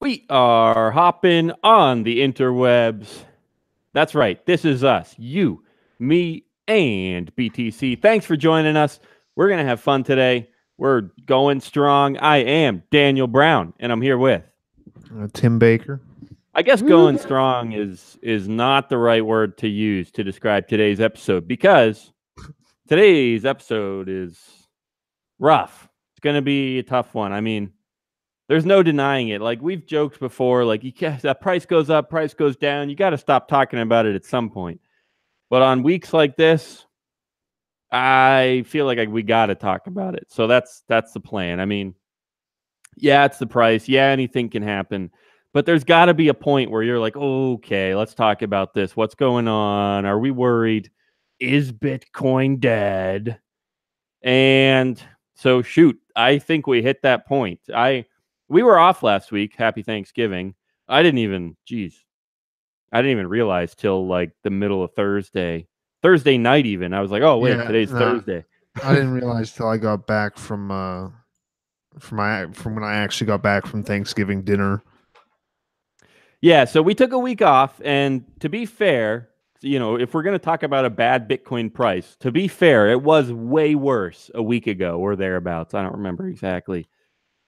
We are hopping on the interwebs. That's right. This is us, you, me, and BTC. Thanks for joining us. We're going to have fun today. We're going strong. I am Daniel Brown, and I'm here with Tim Baker. I guess going strong is not the right word to use to describe today's episode because today's episode is rough. It's going to be a tough one. I mean, there's no denying it. Like we've joked before, like that price goes up, price goes down. You got to stop talking about it at some point. But on weeks like this, I feel like we got to talk about it. So that's the plan. I mean, yeah, it's the price. Yeah, anything can happen. But there's got to be a point where you're like, okay, let's talk about this. What's going on? Are we worried? Is Bitcoin dead? And so, shoot, I think we hit that point. We were off last week. Happy Thanksgiving. I didn't even realize till like the middle of Thursday night even. I was like, oh wait, today's Thursday. I didn't realize till I got back from when I actually got back from Thanksgiving dinner. Yeah, so we took a week off, and to be fair, you know, if we're going to talk about a bad Bitcoin price, to be fair, it was way worse a week ago or thereabouts. I don't remember exactly.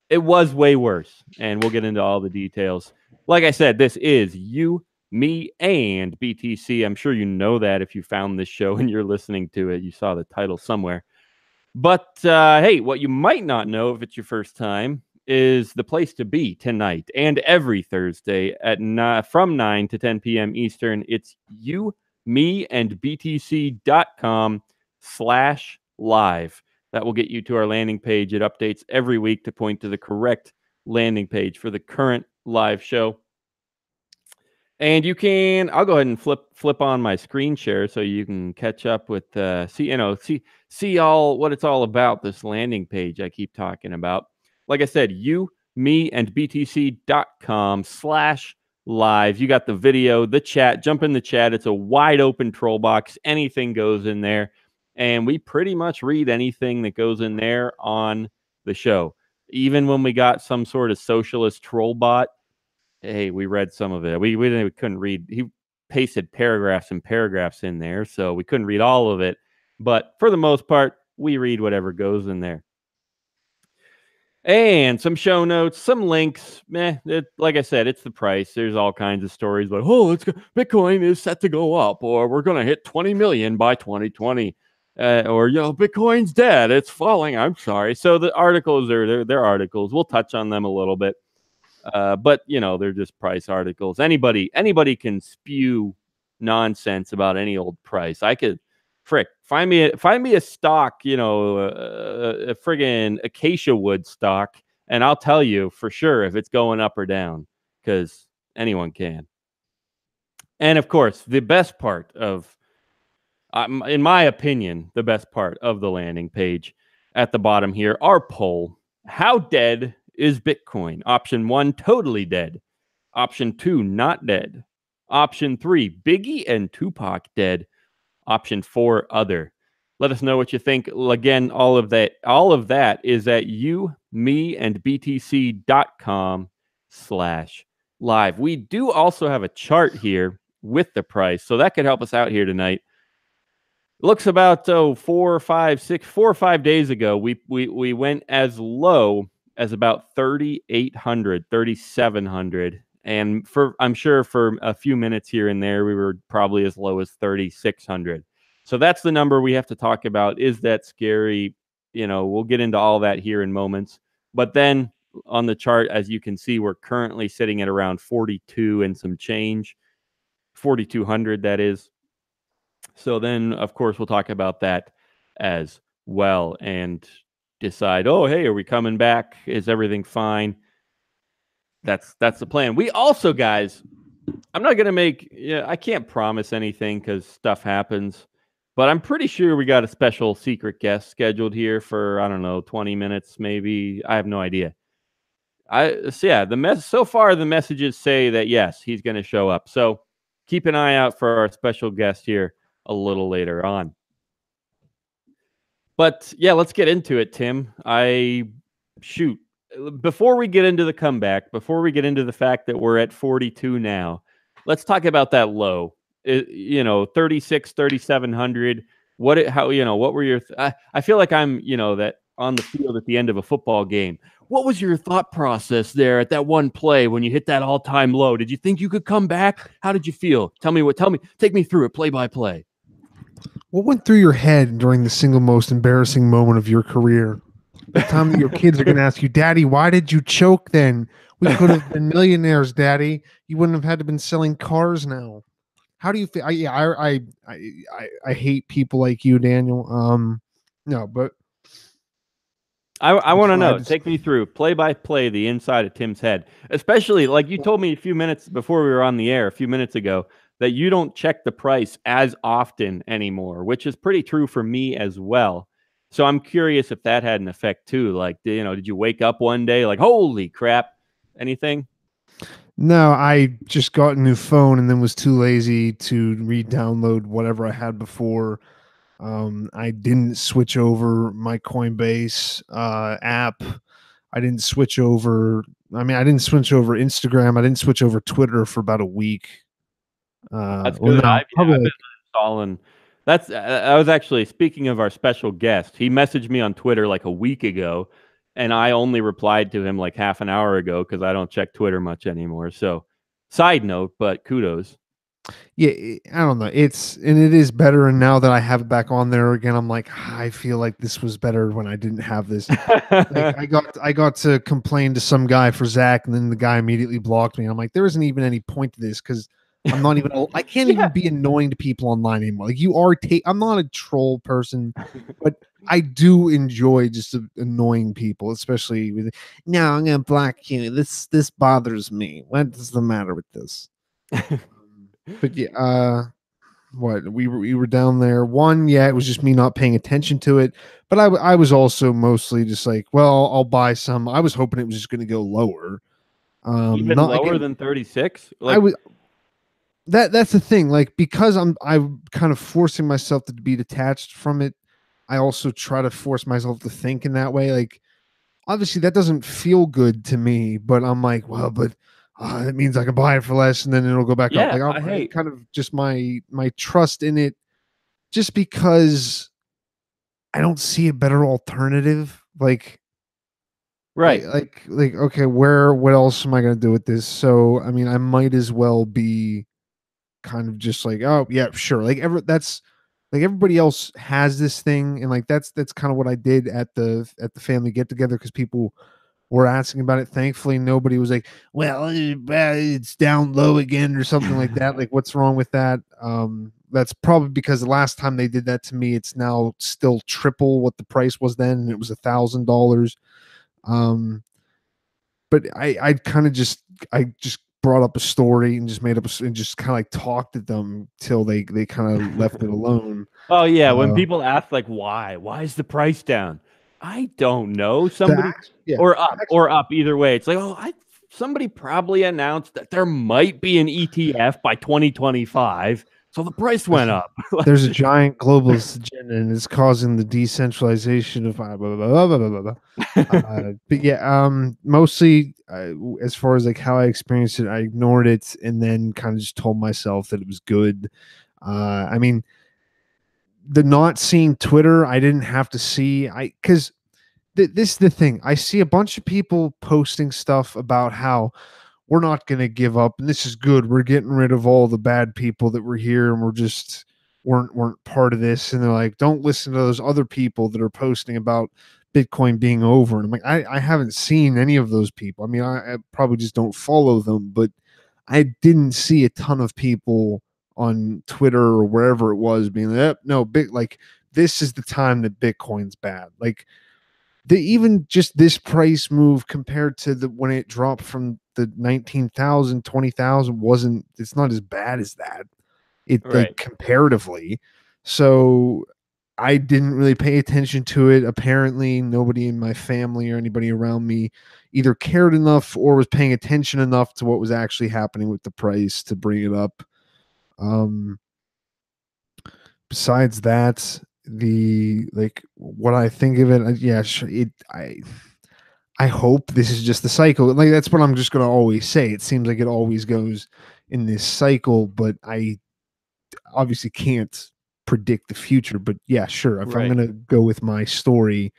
It was way worse, and we'll get into all the details. Like I said, this is you, me, and BTC. I'm sure you know that if you found this show and you're listening to it. You saw the title somewhere. But hey, what you might not know if it's your first time is the place to be tonight and every Thursday at from 9 to 10 p.m. Eastern. It's you, me, and BTC.com/live. That will get you to our landing page. It updates every week to point to the correct landing page for the current live show. And you can, I'll go ahead and flip on my screen share so you can catch up with, see all what it's all about, this landing page I keep talking about. Like I said, you, me, and BTC.com/live. You got the video, the chat, jump in the chat. It's a wide open troll box. Anything goes in there. And we pretty much read anything that goes in there on the show. Even when we got some sort of socialist troll bot, hey, we read some of it. We couldn't read. He pasted paragraphs and paragraphs in there, so we couldn't read all of it. But for the most part, we read whatever goes in there. And some show notes, some links. Like I said, it's the price. There's all kinds of stories like, oh, Bitcoin is set to go up, or we're going to hit 20 million by 2020. Or, Bitcoin's dead. It's falling. I'm sorry. So the articles they're articles. We'll touch on them a little bit. But they're just price articles. Anybody can spew nonsense about any old price. I could, find me a stock, a friggin' acacia wood stock, and I'll tell you for sure if it's going up or down, because anyone can. And of course, the best part of, in my opinion, the best part of the landing page at the bottom here, our poll: how dead is Bitcoin? Option 1, totally dead. Option 2, not dead. Option 3, Biggie and Tupac dead. Option 4, other. Let us know what you think. Again, all of that is at you, me, and BTC.com/live. We do also have a chart here with the price, so that could help us out here tonight. Looks about 4 or 5 days ago, we went as low as about 3,800, 3,700. And I'm sure for a few minutes here and there, we were probably as low as 3,600. So that's the number we have to talk about. Is that scary? We'll get into all that here in moments. But then on the chart, as you can see, we're currently sitting at around 42 and some change, 4,200, that is. So then, of course, we'll talk about that as well and decide, oh, hey, are we coming back? Is everything fine? That's the plan. We also, guys, I'm not going to I can't promise anything because stuff happens, but I'm pretty sure we got a special secret guest scheduled here for, I don't know, 20 minutes, maybe. I have no idea. So far the messages say that, yes, he's going to show up. So keep an eye out for our special guest here a little later on. But yeah, let's get into it, Tim. before we get into the comeback, before we get into the fact that we're at 42 now, let's talk about that low. 36, 3,700. What were your? I feel like I'm, that on the field at the end of a football game. What was your thought process there at that one play when you hit that all-time low? Did you think you could come back? How did you feel? Tell me, take me through it play by play. What went through your head during the single most embarrassing moment of your career? The time that your kids are going to ask you, Daddy, why did you choke then? We could have been millionaires, Daddy. You wouldn't have had to been selling cars now. How do you feel? I hate people like you, Daniel. No, but I want to know. just, Take me through play by play the inside of Tim's head, especially like you told me a few minutes before we were on the air a few minutes ago that you don't check the price as often anymore, which is pretty true for me as well. So I'm curious if that had an effect too. Like, did you wake up one day like, holy crap, anything? no, I just got a new phone and then was too lazy to re-download whatever I had before. I didn't switch over my Coinbase app. I didn't switch over. I mean, I didn't switch over Instagram. I didn't switch over Twitter for about a week. That's Well, good. no, probably I've been like, installing. That's I was actually speaking of our special guest. He messaged me on Twitter like a week ago, and I only replied to him like half an hour ago because I don't check Twitter much anymore. So, side note, but kudos. yeah, I don't know. It is better. And now that I have it back on there again, I'm like, I feel like this was better when I didn't have this. Like I got to complain to some guy for Zach, and then the guy immediately blocked me. I'm like, there isn't even any point to this because I'm not even. I can't even Yeah. be annoying to people online anymore. Like you are. I'm not a troll person, but I do enjoy just annoying people, especially with. No, I'm gonna block you. This bothers me. What is the matter with this? But yeah, what we were down there. One, yeah, it was just me not paying attention to it. But I was also mostly just like, well, I'll buy some. I was hoping it was just going to go lower. Even Not lower again. than 36? I Like, was that's the thing. Like because I'm kind of forcing myself to be detached from it. I also try to force myself to think in that way. Like obviously that doesn't feel good to me, but I'm like, well, but it means I can buy it for less, and then it'll go back up. yeah, Like I hate. kind of just my trust in it, just because I don't see a better alternative. Like I Right. like okay, what else am I gonna do with this? So I mean, I might as well be kind of just like, oh yeah, sure. That's like everybody else has this thing, and like that's kind of what I did at the family get together because people were asking about it. Thankfully, nobody was like, well, it's down low again or something like that. Like, what's wrong with that? That's probably because the last time they did that to me, it's now still triple what the price was then, and it was $1,000. Um, but I just brought up a story and just made up and just kind of like talked at them till they kind of left it alone. Oh yeah, when Uh, people ask like why is the price down? I don't know. the Somebody yeah, or up either way. It's like, "Oh, I somebody probably announced that there might be an ETF by 2025, so the price went up." there's a giant globalist agenda and it's causing the decentralization of blah, blah, blah, blah, blah, blah. But yeah, mostly as far as like how I experienced it, I ignored it and then kind of just told myself that it was good. I mean, the not seeing Twitter, I didn't have to see. Because this is the thing. I see a bunch of people posting stuff about how we're not going to give up and this is good. We're getting rid of all the bad people that were here and we're just weren't part of this. And they're like, don't listen to those other people that are posting about Bitcoin being over. And I'm like, I haven't seen any of those people. I mean, I probably just don't follow them, but I didn't see a ton of people on Twitter or wherever it was being like, no, big like this is the time that Bitcoin's bad. Like even just this price move compared to the when it dropped from the 19,000 20,000 wasn't it's not as bad as that. It like Right. comparatively. So I didn't really pay attention to it. Apparently, nobody in my family or anybody around me either cared enough or was paying attention enough to what was actually happening with the price to bring it up. Um, Besides that, the like what I think of it, yeah, sure, I hope this is just the cycle. Like that's what I'm just going to always say. It seems like it always goes in this cycle, but I obviously can't predict the future. But yeah, sure. If I'm Right. going to go with my story,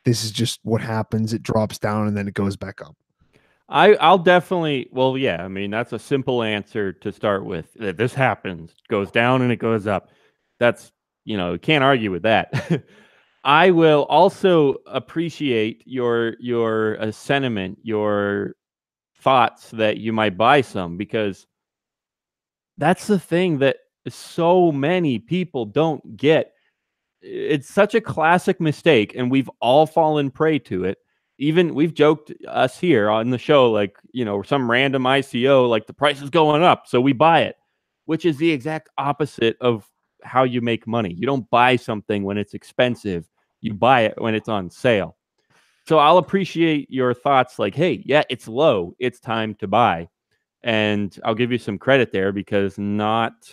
this is just what happens. It drops down and then it goes back up. I'll definitely, well, yeah, I mean, that's a simple answer to start with. That this happens, goes down and it goes up. That's, can't argue with that. I will also appreciate your sentiment, your thoughts that you might buy some, because that's the thing that so many people don't get. It's such a classic mistake, and we've all fallen prey to it. Even we've joked, us here on the show, like, some random ICO, like the price is going up, so we buy it, which is the exact opposite of how you make money. You don't buy something when it's expensive, you buy it when it's on sale. So I'll appreciate your thoughts like, hey, yeah, it's low, it's time to buy. And I'll give you some credit there, because not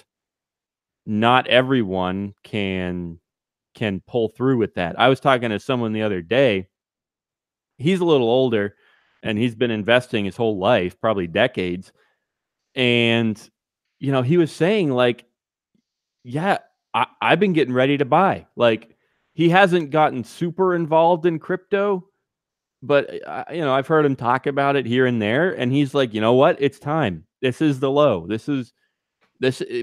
everyone can pull through with that. I was talking to someone the other day. He's a little older and he's been investing his whole life, probably decades. And he was saying like, yeah, I've been getting ready to buy. Like, he hasn't gotten super involved in crypto, but I've heard him talk about it here and there, and he's like, you know what? It's time. This is the low.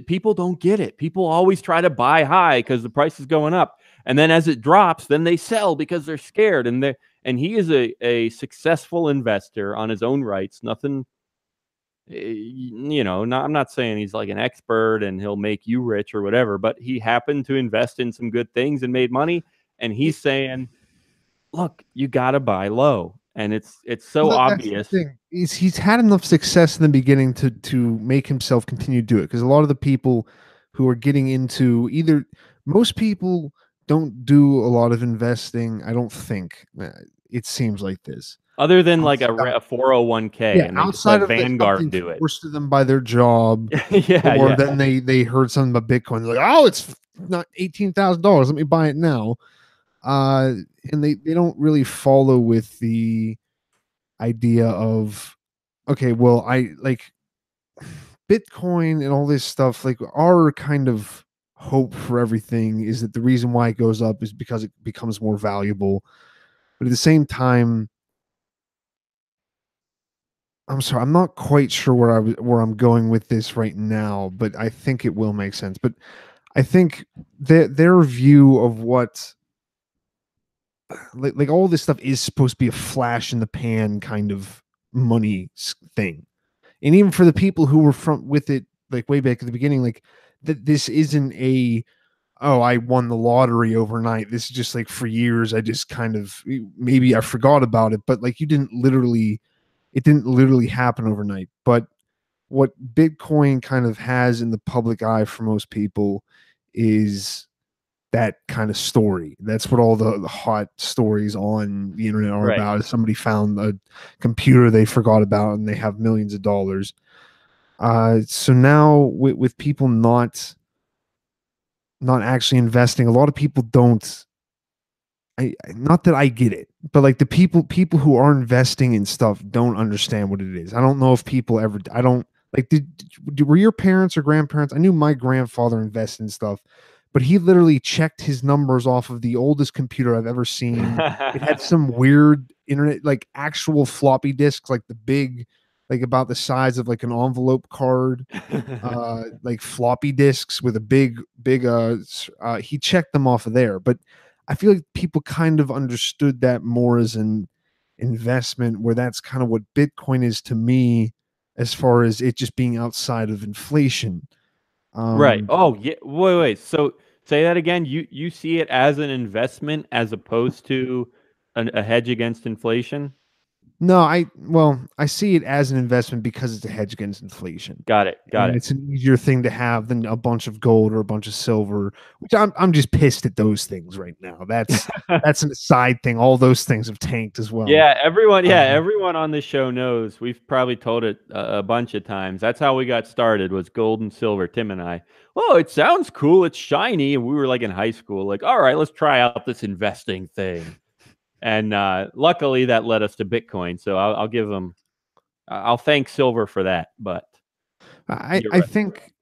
People don't get it. People always try to buy high because the price is going up, and then as it drops, then they sell because they're scared. And he is a successful investor on his own rights. Nothing, I'm not saying he's like an expert and he'll make you rich or whatever, but he happened to invest in some good things and made money. And he's saying, look, you got to buy low, and it's so Well, that's the obvious. thing. He's had enough success in the beginning to make himself continue to do it. Because a lot of the people who are getting into either most people don't do a lot of investing. I don't think it seems like this. Other than like Outside, a 401k, yeah, and they just outside let of that, Vanguard something do it. forced to them by their job, Yeah, or yeah. then they heard something about Bitcoin. They're like, oh, it's not $18,000. Let me buy it now. And they don't really follow with the idea of okay, well, I like Bitcoin and all this stuff. Like our kind of hope for everything is that the reason why it goes up is because it becomes more valuable. But at the same time, I'm sorry, I'm not quite sure where I'm going with this right now, but I think it will make sense. But I think their view of what like all this stuff is supposed to be a flash in the pan kind of money thing. And even for the people who were from with it like way back at the beginning, like that this isn't a oh, I won the lottery overnight. This is just like for years I just kind of maybe I forgot about it, but like it didn't literally happen overnight. But what Bitcoin kind of has in the public eye for most people is that kind of story. That's what all the hot stories on the internet are Right. about. Is somebody found a computer they forgot about and they have millions of dollars. So now with people not actually investing, a lot of people don't. Not that I get it, but like the people who are investing in stuff don't understand what it is. I don't know if people ever. I don't like. Were your parents or grandparents? I knew my grandfather invested in stuff, but he literally checked his numbers off of the oldest computer I've ever seen. It had some weird internet, like actual floppy disks, like the big, like about the size of like an envelope card, like floppy disks with a big he checked them off of there. But I feel like people kind of understood that more as an investment, where that's kind of what Bitcoin is to me, as far as it just being outside of inflation. Right. um Oh, yeah. Wait. So say that again. You see it as an investment as opposed to a hedge against inflation? no, I see it as an investment because it's a hedge against inflation. Got it. Got And it. it's an easier thing to have than a bunch of gold or a bunch of silver, which I'm just pissed at those things right now. That's an aside thing. All those things have tanked as well. Everyone on this show knows. We've probably told it a bunch of times. That's how we got started, was gold and silver, Tim and I. Oh, it sounds cool. It's shiny. And we were like in high school, like, all right, let's try out this investing thing. And luckily that led us to Bitcoin. So I'll give them, I'll thank silver for that. But I think.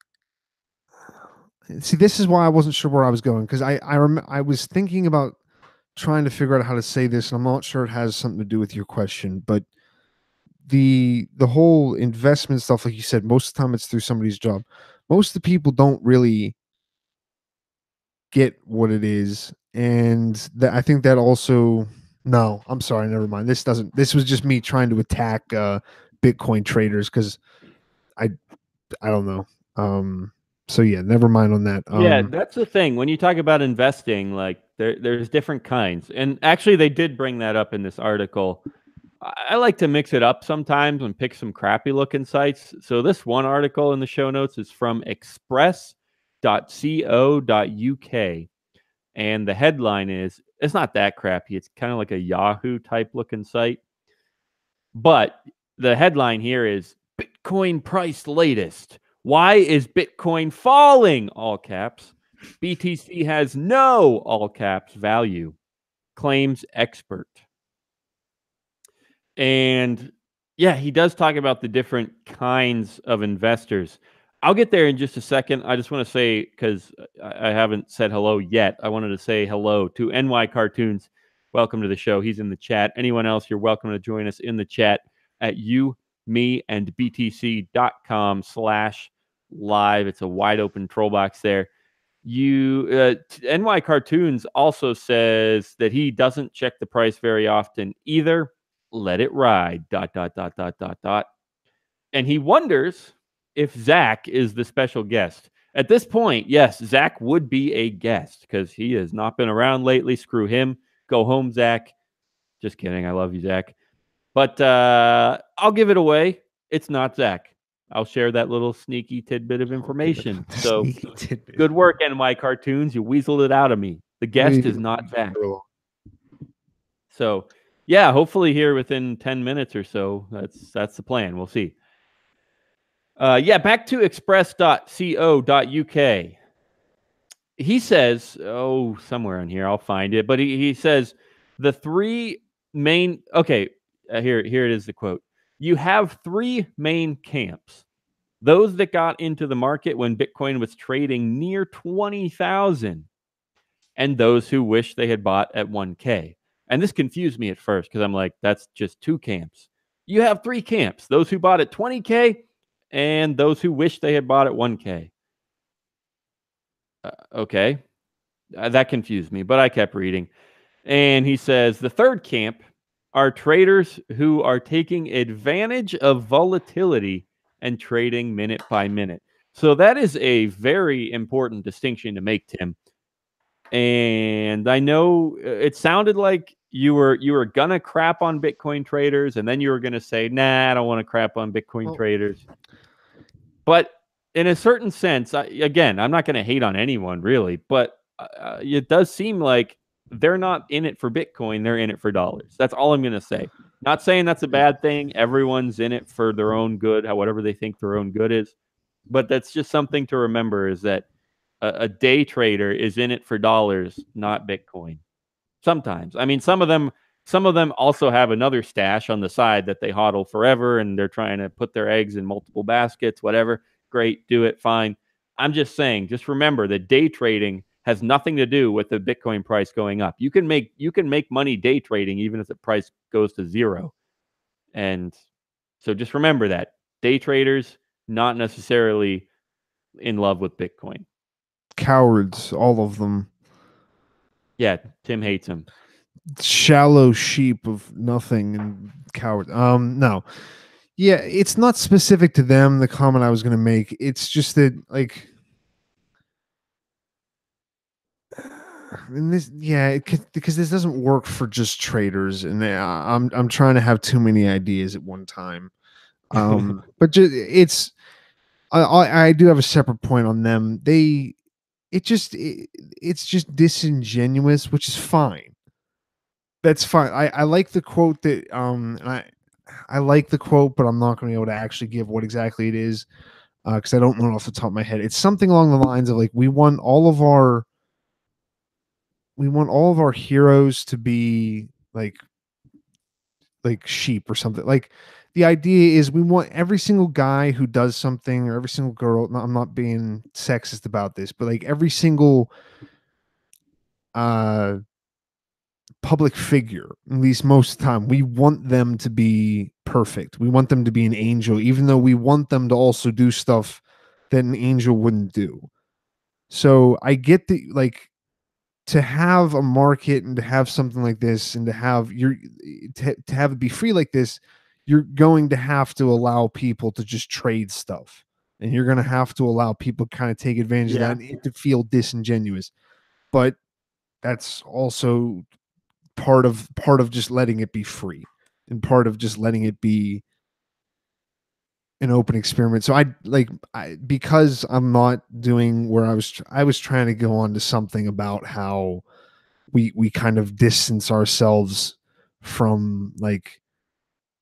See, this is why I wasn't sure where I was going, because I was thinking about trying to figure out how to say this, and I'm not sure it has something to do with your question, but the whole investment stuff, like you said, most of the time it's through somebody's job. Most of the people don't really get what it is, and that I think that also. No, I'm sorry, never mind. This was just me trying to attack Bitcoin traders, because I I don't know. So yeah, never mind on that. Yeah, that's the thing. When you talk about investing, like there's different kinds. And actually they did bring that up in this article. I like to mix it up sometimes and pick some crappy looking sites. So this one article in the show notes is from express.co.uk. And the headline is, it's not that crappy. It's kind of like a Yahoo type looking site. But the headline here is Bitcoin price latest. Why is Bitcoin falling? All caps. BTC has no, all caps, value, claims expert. And yeah, he does talk about the different kinds of investors. I'll get there in just a second. I just want to say, because I haven't said hello yet, I wanted to say hello to NY Cartoons. Welcome to the show. He's in the chat. Anyone else, you're welcome to join us in the chat at btc.com/live. It's a wide open troll box there. NY Cartoons also says that he doesn't check the price very often either. Let it ride. ... And he wonders if Zach is the special guest. At this point, yes, Zach would be a guest because he has not been around lately. Screw him. Go home, Zach. Just kidding. I love you, Zach. But I'll give it away. It's not Zach. I'll share that little sneaky tidbit of information. So good work, NY Cartoons. You weaseled it out of me. The guest is not Zach. So yeah, hopefully here within 10 minutes or so. That's the plan. We'll see. Yeah, back to express.co.uk. He says, somewhere in here, I'll find it. But he says the three main, here it is, the quote. You have three main camps. Those that got into the market when Bitcoin was trading near 20,000, and those who wish they had bought at 1K. And this confused me at first because I'm like, that's just two camps. You have three camps. Those who bought at 20K and those who wish they had bought at 1K. Okay. That confused me, but I kept reading. And he says the third camp are traders who are taking advantage of volatility and trading minute by minute. So that is a very important distinction to make, Tim. And I know it sounded like you were gonna crap on Bitcoin traders, and then you were gonna say, "Nah, I don't want to crap on Bitcoin traders." But in a certain sense, again, I'm not going to hate on anyone really, but it does seem like they're not in it for Bitcoin; they're in it for dollars. That's all I'm going to say. Not saying that's a bad thing. Everyone's in it for their own good, whatever they think their own good is. But that's just something to remember: is that a day trader is in it for dollars, not Bitcoin. Sometimes. I mean, some of them also have another stash on the side that they hodl forever, and they're trying to put their eggs in multiple baskets, whatever. Great, do it, fine. I'm just saying, just remember that day trading has nothing to do with the Bitcoin price going up. You can make money day trading even if the price goes to zero. And so just remember that. Day traders, not necessarily in love with Bitcoin. Cowards, all of them. Yeah, Tim hates him. Shallow sheep of nothing and coward. No. Yeah, it's not specific to them, the comment I was going to make. It's just that, like, and this, because this doesn't work for just traders, and I'm trying to have too many ideas at one time. But it's I do have a separate point on them. It's just disingenuous, which is fine. That's fine. I like the quote that I like the quote, but I'm not going to be able to actually give what exactly it is because I don't know it off the top of my head. It's something along the lines of like we want all of our heroes to be like sheep or something. Like the idea is we want every single guy who does something or every single girl. No, I'm not being sexist about this, but like every single uh public figure, at least most of the time, we want them to be perfect. We want them to be an angel, even though we want them to also do stuff that an angel wouldn't do. So I get the like to have a market and to have something like this and to have to have it be free like this, you're going to have to allow people to just trade stuff. And you're going to have to allow people to kind of take advantage of that Yeah. and it to feel disingenuous. But that's also part of just letting it be free and part of just letting it be an open experiment. So because I'm not doing where I was trying to go on to something about how we kind of distance ourselves from like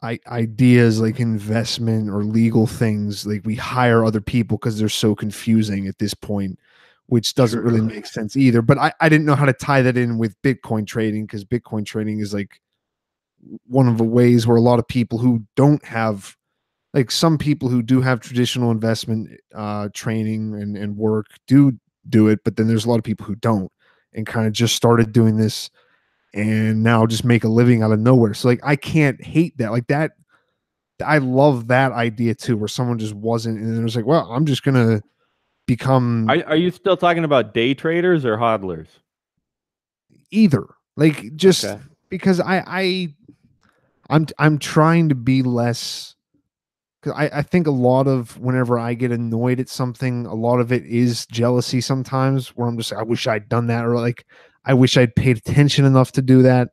ideas like investment or legal things. Like we hire other people because they're so confusing at this point, which doesn't really True. make sense either. But I didn't know how to tie that in with Bitcoin trading because Bitcoin trading is like one of the ways where a lot of people who don't have like some people who do have traditional investment training and work do it, but then there's a lot of people who don't and kind of just started doing this and now just make a living out of nowhere. So like I can't hate that. Like that I love that idea too, where someone just wasn't and it was like, well, I'm just gonna become Are you still talking about day traders or hodlers? either. Like just Okay. because I'm trying to be less because I think a lot of whenever I get annoyed at something, a lot of it is jealousy sometimes where I'm just like, I wish I'd done that, or like I wish I'd paid attention enough to do that.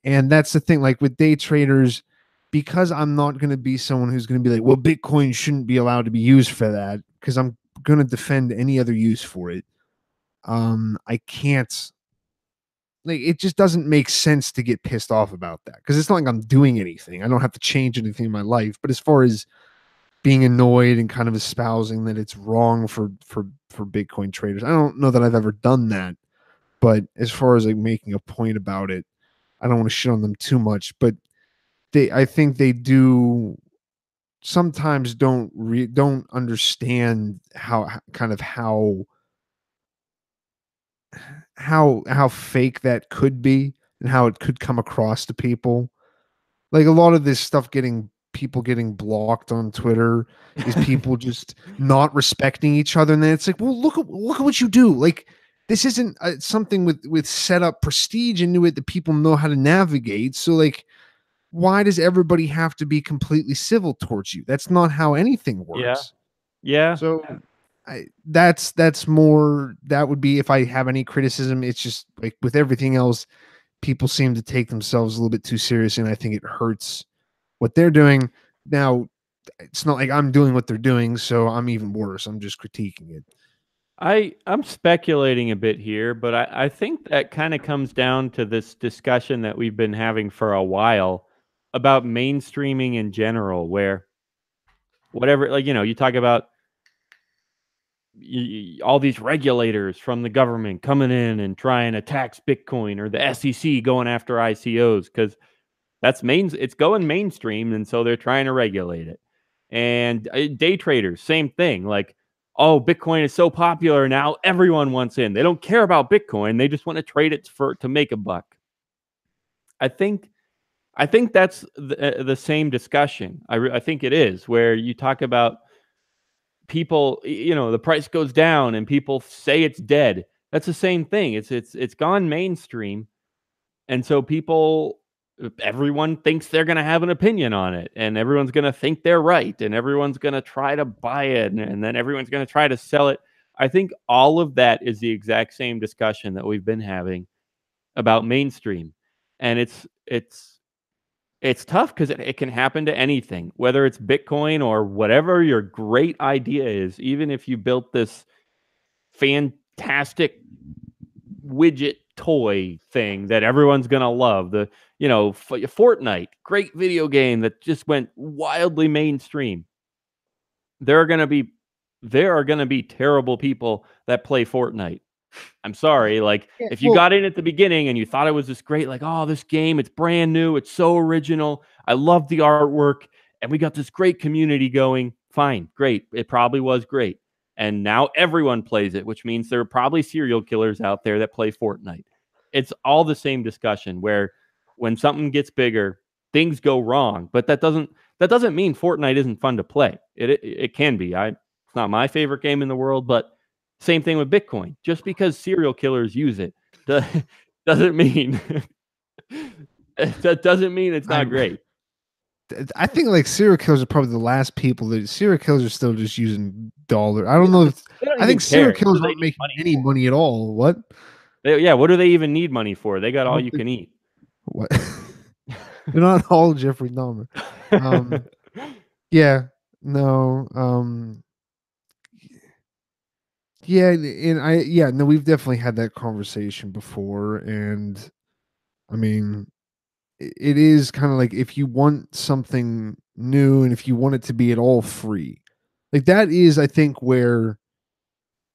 And that's the thing, like with day traders, because I'm not going to be someone who's going to be like, well, Bitcoin shouldn't be allowed to be used for that, because I'm going to defend any other use for it. I can't like it just doesn't make sense to get pissed off about that because it's not like I'm doing anything. I don't have to change anything in my life. But as far as being annoyed and kind of espousing that it's wrong for Bitcoin traders, I don't know that I've ever done that. But as far as like making a point about it, I don't want to shit on them too much. But I think they do sometimes don't understand kind of how fake that could be and how it could come across to people. Like a lot of this stuff getting blocked on Twitter is people just not respecting each other, and then it's like, well, look at what you do. Like this isn't something with set up prestige into it that people know how to navigate. So like, why does everybody have to be completely civil towards you? That's not how anything Yeah. works. Yeah. So that's more that would be if I have any criticism. It's just like with everything else, people seem to take themselves a little bit too seriously, and I think it hurts what they're doing. Now, it's not like I'm doing what they're doing, so I'm even worse. I'm just critiquing it. I'm speculating a bit here, but I think that kind of comes down to this discussion that we've been having for a while about mainstreaming in general, where whatever, like, you talk about all these regulators from the government coming in and trying to tax Bitcoin, or the SEC going after ICOs because it's going mainstream, and so they're trying to regulate it. And day traders, same thing. Like, oh, Bitcoin is so popular now, everyone wants in. They don't care about Bitcoin; they just want to trade it to make a buck. I think I think that's the same discussion. I think it is where you talk about people. The price goes down and people say it's dead. That's the same thing. It's gone mainstream, and so everyone thinks they're going to have an opinion on it, and everyone's going to think they're right, and everyone's going to try to buy it, and then everyone's going to try to sell it. I think all of that is the exact same discussion that we've been having about mainstream. And it's tough because it can happen to anything, whether it's Bitcoin or whatever your great idea is. Even if you built this fantastic widget toy thing that everyone's gonna love, Fortnite, great video game that just went wildly mainstream. There are gonna be there are gonna be terrible people that play Fortnite. I'm sorry. Like, Yeah, if you well, got in at the beginning and you thought it was this great, like, oh, this game, it's brand new, it's so original. I love the artwork, and we got this great community going. Fine, great. It probably was great. And now everyone plays it, which means there are probably serial killers out there that play Fortnite. It's all the same discussion where when something gets bigger, things go wrong. But that doesn't mean Fortnite isn't fun to play. It can be. It's not my favorite game in the world, but same thing with Bitcoin. Just because serial killers use it doesn't mean that doesn't mean it's I not great. I think like serial killers are probably the last people that serial killers are still just using dollar. I don't Yeah, know but if they don't I even think serial care. What killers do they aren't need making money any for? money at all. What? Yeah, what do they even need money for? They got I all don't you think can eat. what they're not all Jeffrey Dahmer. Um, yeah, no, yeah, and yeah, no, we've definitely had that conversation before, and I mean, it is kind of like if you want something new and if you want it to be at all free, like that is, I think, where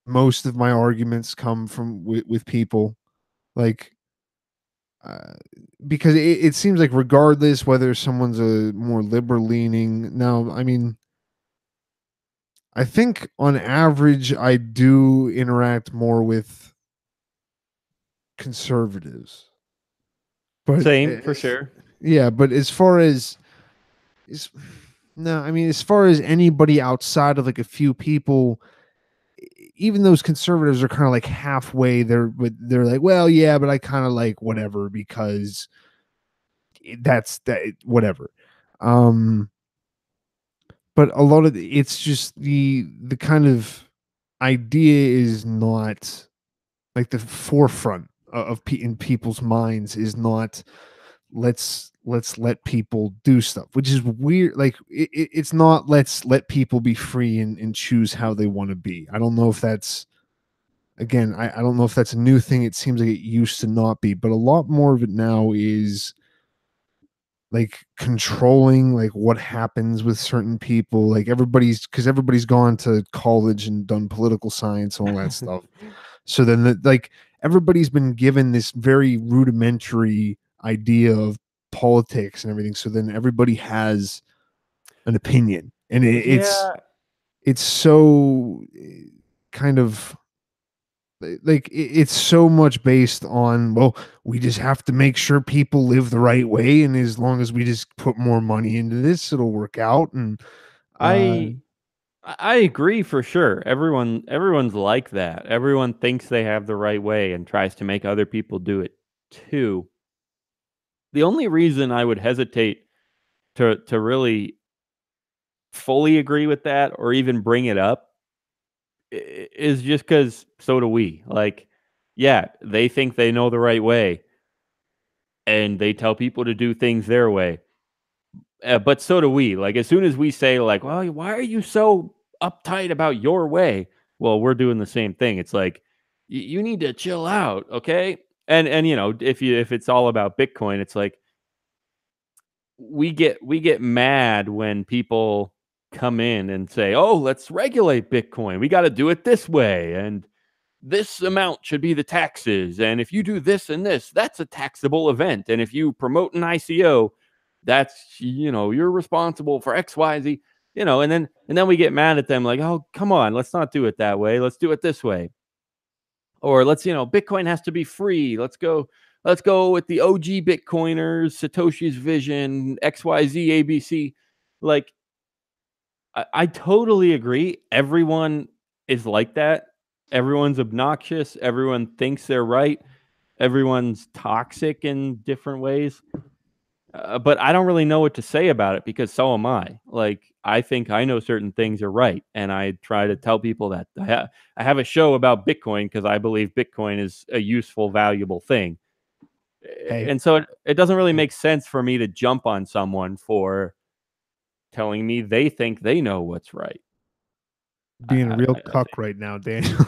most of my arguments come from with people, like uh, because it seems like regardless whether someone's a more liberal leaning now, I mean, I think on average I do interact more with conservatives, but Same for sure. yeah, but as far as is no, I mean, as far as anybody outside of like a few people, even those conservatives are kind of like halfway there, but they're like, well, yeah, but I kind of like whatever because that's that whatever. Um, but a lot of it's just the kind of idea is not like the forefront in people's minds is not let's let people do stuff, which is weird. Like it's not let's let people be free and choose how they want to be. I don't know if that's again, I don't know if that's a new thing. It seems like it used to not be, but a lot more of it now is like controlling like what happens with certain people. Like everybody's because everybody's gone to college and done political science and all that stuff. So then like everybody's been given this very rudimentary idea of politics and everything. So then everybody has an opinion. And Yeah, it's so kind of like it's so much based on well we just have to make sure people live the right way and as long as we just put more money into this it'll work out and uh I I agree for sure. Everyone's like that. Everyone thinks they have the right way and tries to make other people do it too. The only reason I would hesitate to really fully agree with that or even bring it up is just because so do we. Like, yeah, they think they know the right way and they tell people to do things their way. But so do we. Like, as soon as we say, like, well, why are you so uptight about your way? Well, we're doing the same thing. It's like, you need to chill out. Okay. And if it's all about Bitcoin, it's like we get mad when people come in and say, "Oh, let's regulate Bitcoin. We got to do it this way, and this amount should be the taxes. And if you do this and this, that's a taxable event. And if you promote an ICO, that's you're responsible for XYZ." And then we get mad at them like, "Oh, come on, let's not do it that way. Let's do it this way." Or Bitcoin has to be free. Let's go with the OG Bitcoiners, Satoshi's vision, XYZ ABC. Like, I totally agree. Everyone is like that. Everyone's obnoxious. Everyone thinks they're right. Everyone's toxic in different ways. But I don't really know what to say about it because so am I. Like, I think I know certain things are right. And I try to tell people that. I have a show about Bitcoin because I believe Bitcoin is a useful, valuable thing. hey And so it doesn't really make sense for me to jump on someone for telling me they think they know what's right. I, being a I, real I cuck think. right now Daniel.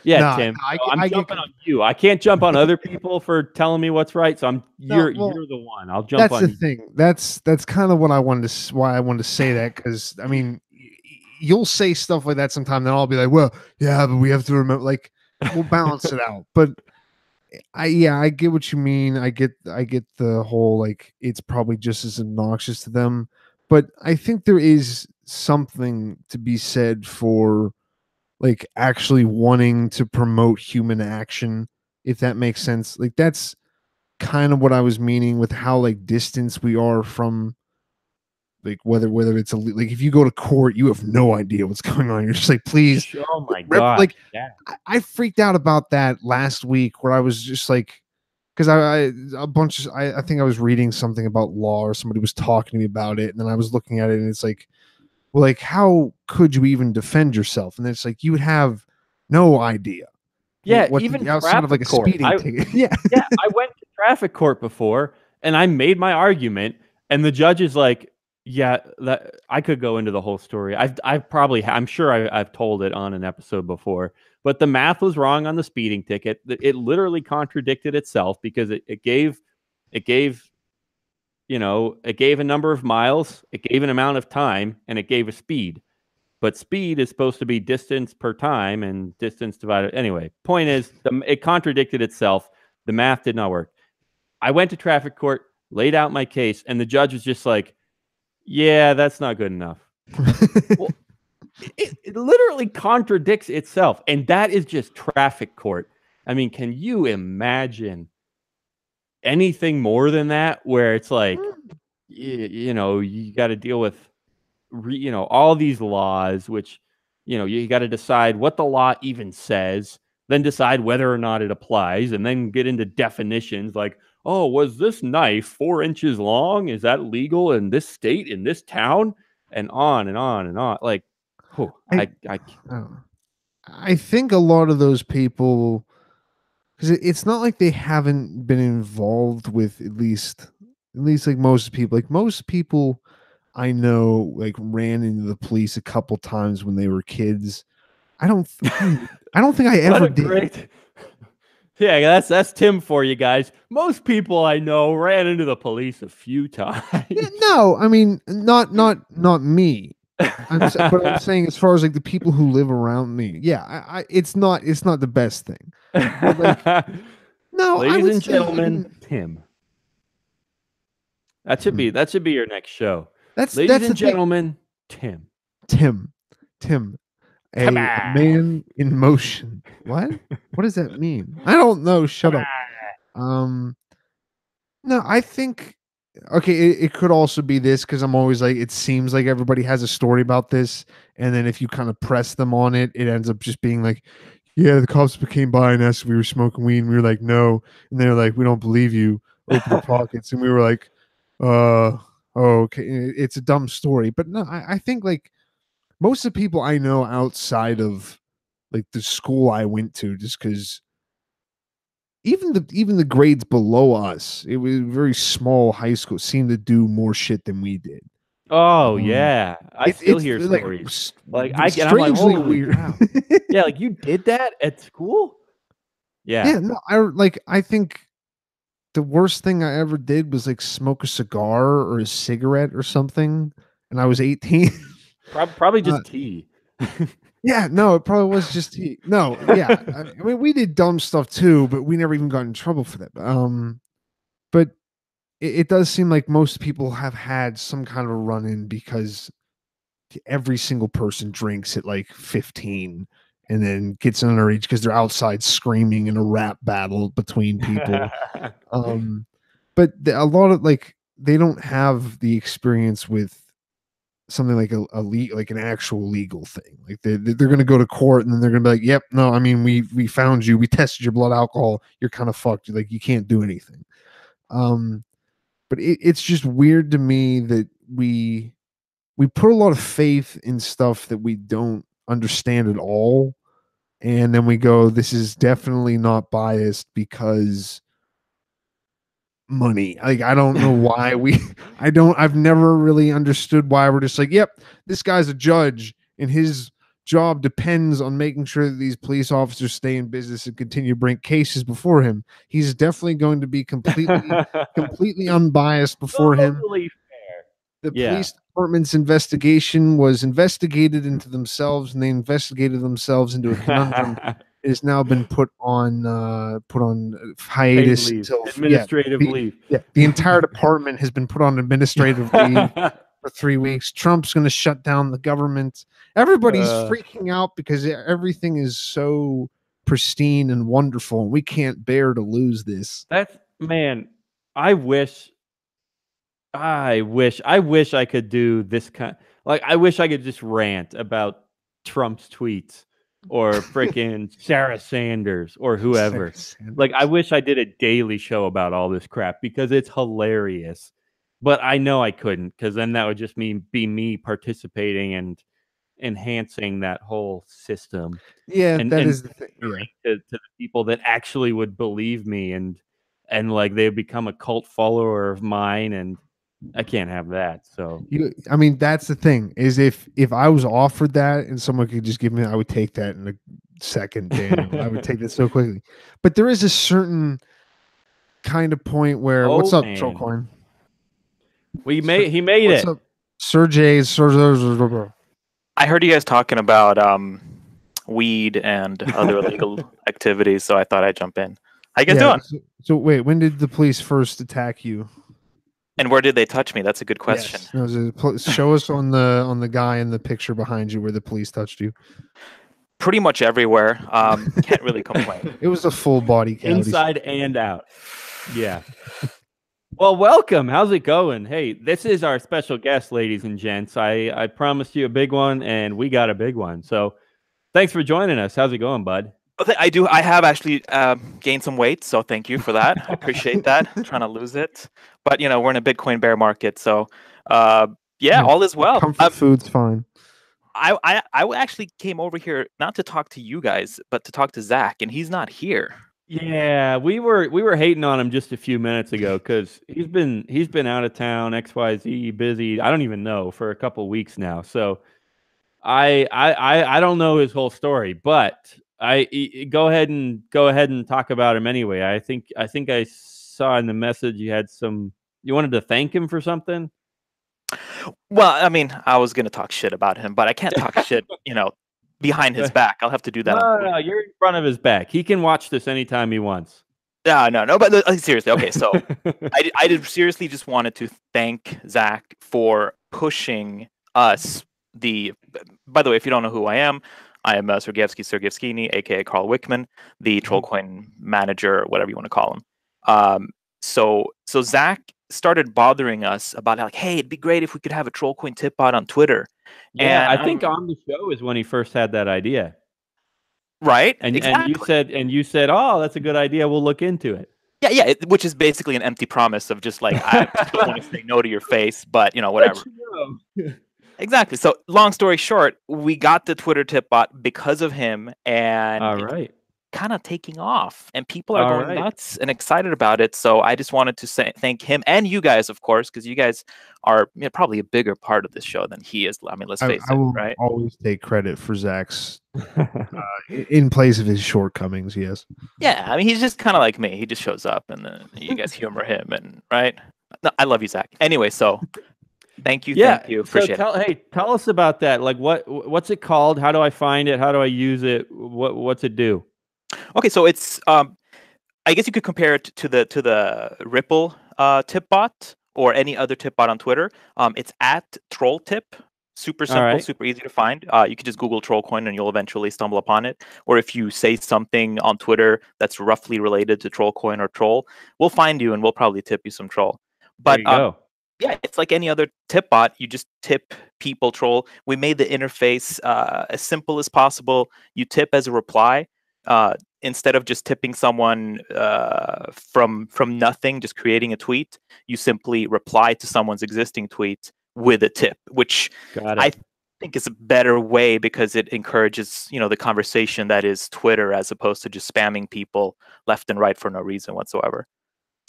Yeah, No, Tim. I, So I'm I get jumping on you. I can't jump on other people for telling me what's right. So no you're well the one. I'll jump that's the on you. thing. That's kind of what I wanted to why I wanted to say that because I mean you'll say stuff like that sometime, then I'll be like, well, yeah, but we have to remember like we'll balance it out. But I get what you mean. I get the whole like it's probably just as obnoxious to them, but I think there is something to be said for like actually wanting to promote human action, if that makes sense. Like that's kind of what I was meaning with how like distance we are from like whether it's like if you go to court, you have no idea what's going on. You're just like, please, Oh my gosh. like Yeah. I freaked out about that last week where I was just like, because I think I was reading something about law or somebody was talking to me about it, and then I was looking at it and it's like, well, like how could you even defend yourself? And then it's like you would have no idea. Yeah, What even outside of like a traffic court. speeding ticket. Yeah. Yeah, I went to traffic court before and I made my argument and the judge is like, yeah, that I could go into the whole story. I've probably I'm sure I've told it on an episode before, but the math was wrong on the speeding ticket. It literally contradicted itself because it gave it gave it gave a number of miles, it gave an amount of time, and it gave a speed. But speed is supposed to be distance per time and distance divided. Anyway, point is, it contradicted itself. The math did not work. I went to traffic court, laid out my case, and the judge was just like, yeah, that's not good enough. Well, it literally contradicts itself. And that is just traffic court. I mean, can you imagine anything more than that where it's like, you got to deal with all these laws, which, you got to decide what the law even says, then decide whether or not it applies, and then get into definitions like, oh, was this knife 4 inches long? Is that legal in this state, in this town? And on and on and on. Like, oh, I think a lot of those people, because it's not like they haven't been involved with at least like most people. Like most people I know like ran into the police a couple times when they were kids. I don't think I ever did. Great. Yeah, that's Tim for you guys. Most people I know ran into the police a few times. Yeah, no, I mean not me. But I'm saying as far as like the people who live around me, yeah, it's not the best thing. Like, no, ladies and gentlemen, Tim. That should be your next show. Ladies and gentlemen, Tim. A man in motion. What? What does that mean? I don't know. Shut up. No, I think okay, it could also be this because I'm always like, it seems like everybody has a story about this, and then if you kind of press them on it, it ends up just being like, yeah, the cops came by and asked if we were smoking weed, and we were like, no, and they're like, we don't believe you. Open your pockets, and we were like, oh, okay, it's a dumb story, but no, I think like most of the people I know outside of like the school I went to, just because even the grades below us, it was a very small high school, seemed to do more shit than we did. Oh yeah, I still hear stories like I'm like, holy weird. Yeah, like you did that at school. Yeah, no, I think the worst thing I ever did was like smoke a cigar or a cigarette or something, and I was 18. Probably just tea. Yeah, no, it probably was just tea. No, yeah, I mean we did dumb stuff too, but we never even got in trouble for that. But it does seem like most people have had some kind of a run-in because every single person drinks at like 15 and then gets underage because they're outside screaming in a rap battle between people. But a lot of like they don't have the experience with something like like an actual legal thing. Like they're going to go to court and then they're going to be like, yep, no, I mean we found you, we tested your blood alcohol, you're kind of fucked, like you can't do anything. But it's just weird to me that we put a lot of faith in stuff that we don't understand at all, and then we go, this is definitely not biased because money. Like I don't know why I've never really understood why we're just like, yep, this guy's a judge and his job depends on making sure that these police officers stay in business and continue to bring cases before him. He's definitely going to be completely unbiased before him. Fair. The police department's investigation was investigated into themselves, and they investigated themselves into a conundrum. has now been put on hiatus until administrative leave. The entire department has been put on administrative leave for 3 weeks. Trump's going to shut down the government. Everybody's freaking out because everything is so pristine and wonderful, and we can't bear to lose this. Man, I wish I could do this kind. Like, I wish I could just rant about Trump's tweets or freaking Sarah Sanders or whoever. Like, I wish I did a daily show about all this crap because it's hilarious. But I know I couldn't, because then that would just be me participating and enhancing that whole system. Yeah, and is the thing. To the people that actually would believe me, and like they become a cult follower of mine, and I can't have that. So I mean, that's the thing, is if I was offered that and someone could just give me, I would take that in a second, Daniel. I would take that so quickly. But there is a certain kind of point where, what's up, Trollcoin? He made what's it. Up, Sergey? I heard you guys talking about weed and other illegal activities, so I thought I'd jump in. How you guys doing? So wait, when did the police first attack you? And where did they touch me? That's a good question. Yes. No, show us on the guy in the picture behind you where the police touched you. Pretty much everywhere. Can't really complain. It was a full body cavity. Inside and out. Yeah. Well, welcome. How's it going? Hey, this is our special guest, ladies and gents. I promised you a big one, and we got a big one. So thanks for joining us. How's it going, bud? I have actually gained some weight, so thank you for that. I appreciate that. I'm trying to lose it. But, we're in a Bitcoin bear market, so all is well. Comfort food's fine. I actually came over here not to talk to you guys, but to talk to Zach, and he's not here. Yeah, we were hating on him just a few minutes ago because he's been out of town, XYZ, busy. I don't even know, for a couple of weeks now. So I don't know his whole story, but go ahead and talk about him anyway. I think I saw in the message you wanted to thank him for something. Well, I mean, I was gonna talk shit about him, but I can't talk shit, behind his back. I'll have to do that. No, you're in front of his back. He can watch this anytime he wants. No, but seriously, okay. So I did seriously just wanted to thank Zach for pushing us. By the way, if you don't know who I am Sergeyevsky, aka Carl Wickman, the Trollcoin manager, whatever you want to call him. So Zach started bothering us about, like, hey, it'd be great if we could have a Trollcoin tip bot on Twitter. Yeah, and I think on the show is when he first had that idea. Right? And exactly. and you said, oh, that's a good idea. We'll look into it. Yeah, which is basically an empty promise of just like, I don't want to say no to your face, but whatever. Exactly. So long story short, we got the Twitter tip bot because of him, and all right, kind of taking off, and people are going nuts and excited about it. So I just wanted to thank him and you guys, of course, because you guys are probably a bigger part of this show than he is. I mean, let's face it. I will always take credit for Zach's in place of his shortcomings. Yes. Yeah, I mean, he's just kind of like me. He just shows up, and then you guys humor him, and right. No, I love you, Zach. Anyway, so. Thank you. Yeah. Thank you. Appreciate it. Hey, tell us about that. Like, what's it called? How do I find it? How do I use it? What's it do? Okay, so it's I guess you could compare it to the Ripple tip bot or any other tip bot on Twitter. It's at TrollTip. Super simple, super easy to find. You can just Google Trollcoin and you'll eventually stumble upon it. Or if you say something on Twitter that's roughly related to Trollcoin or Troll, we'll find you and we'll probably tip you some Troll. But there you go. Yeah, it's like any other tip bot. You just tip people Troll. We made the interface as simple as possible. You tip as a reply. Instead of just tipping someone from nothing, just creating a tweet, you simply reply to someone's existing tweet with a tip, which I think is a better way because it encourages, the conversation that is Twitter as opposed to just spamming people left and right for no reason whatsoever.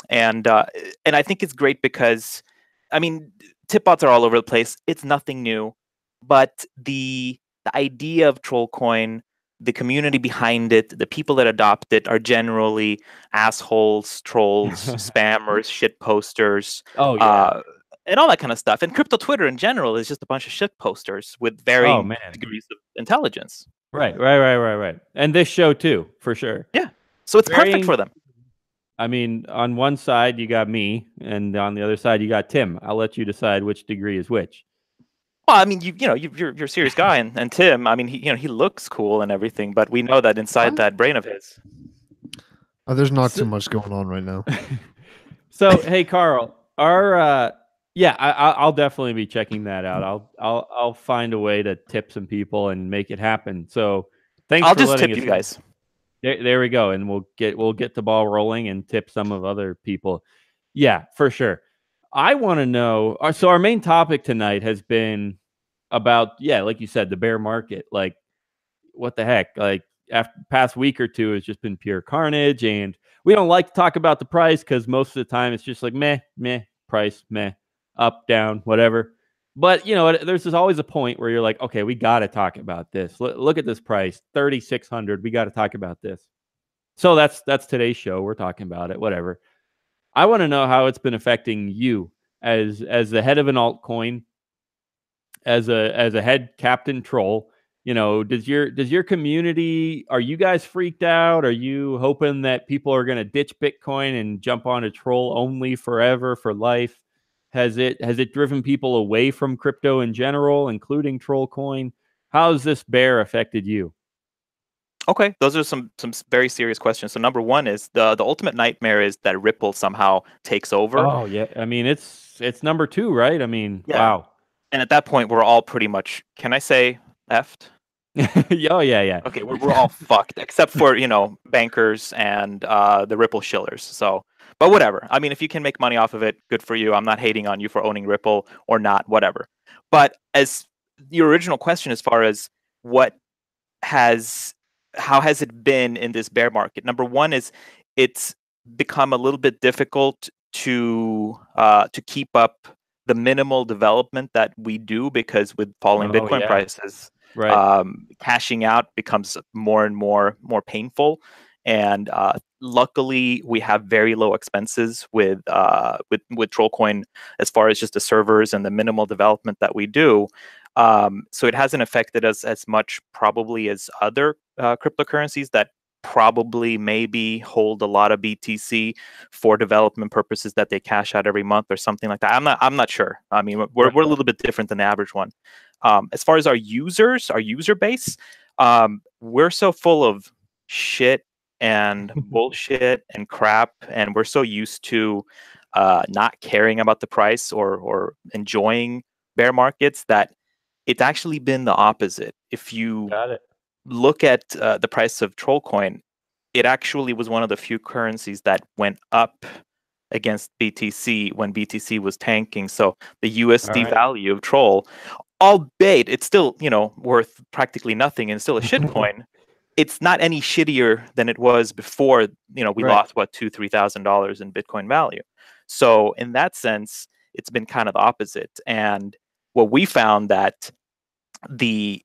And I think it's great because, I mean, tip bots are all over the place. It's nothing new, but the idea of Trollcoin, the community behind it, the people that adopt it are generally assholes, trolls, spammers, shit posters, and all that kind of stuff. And crypto Twitter in general is just a bunch of shit posters with varying degrees of intelligence. Right. And this show too, for sure. Yeah. So it's perfect for them. I mean, on one side you got me, and on the other side you got Tim. I'll let you decide which degree is which. Well, I mean, you're a serious guy, and Tim, I mean, he looks cool and everything, but we know that inside that brain of his. Oh, there's not too much going on right now. So, hey, Carl, I'll definitely be checking that out. I'll find a way to tip some people and make it happen. So, thanks I'll for just letting tip us you guys. There we go, and we'll get the ball rolling and tip some of other people. Yeah, for sure. I want to know. So our main topic tonight has been about, like you said, the bear market. Like, what the heck? Like, after past week or two has just been pure carnage, and we don't like to talk about the price because most of the time it's just like meh, price, meh, up, down, whatever. But there's always a point where you're like, okay, we got to talk about this. Look at this price, 3,600. We got to talk about this. So that's today's show. We're talking about it. Whatever. I want to know how it's been affecting you as the head of an altcoin, as a head captain troll. Does your community, are you guys freaked out? Are you hoping that people are going to ditch Bitcoin and jump on a troll only forever for life? Has it driven people away from crypto in general, including Trollcoin? How has this bear affected you? Okay, those are some very serious questions. So number one is the ultimate nightmare is that Ripple somehow takes over. Oh yeah, I mean it's number two, right? I mean, wow. And at that point, we're all pretty much, can I say effed? Oh yeah. Okay, we're all fucked except for bankers and the Ripple shillers. So, but whatever. I mean, if you can make money off of it, good for you. I'm not hating on you for owning Ripple or not, whatever. But as your original question, as far as how has it been in this bear market? Number one is it's become a little bit difficult to keep up the minimal development that we do, because with falling Bitcoin prices, cashing out becomes more and more painful. And luckily, we have very low expenses with Trollcoin as far as just the servers and the minimal development that we do. So it hasn't affected us as much probably as other cryptocurrencies that probably maybe hold a lot of BTC for development purposes that they cash out every month or something like that. I'm not sure. I mean, we're a little bit different than the average one. As far as our user base, we're so full of shit and bullshit and crap, and we're so used to not caring about the price or enjoying bear markets that it's actually been the opposite. If you look at the price of Trollcoin, it actually was one of the few currencies that went up against BTC when BTC was tanking. So the USD value of Troll, albeit it's still worth practically nothing and still a shit coin, it's not any shittier than it was before. We lost $2,000-$3,000 in Bitcoin value. So in that sense, it's been kind of the opposite. And what we found that the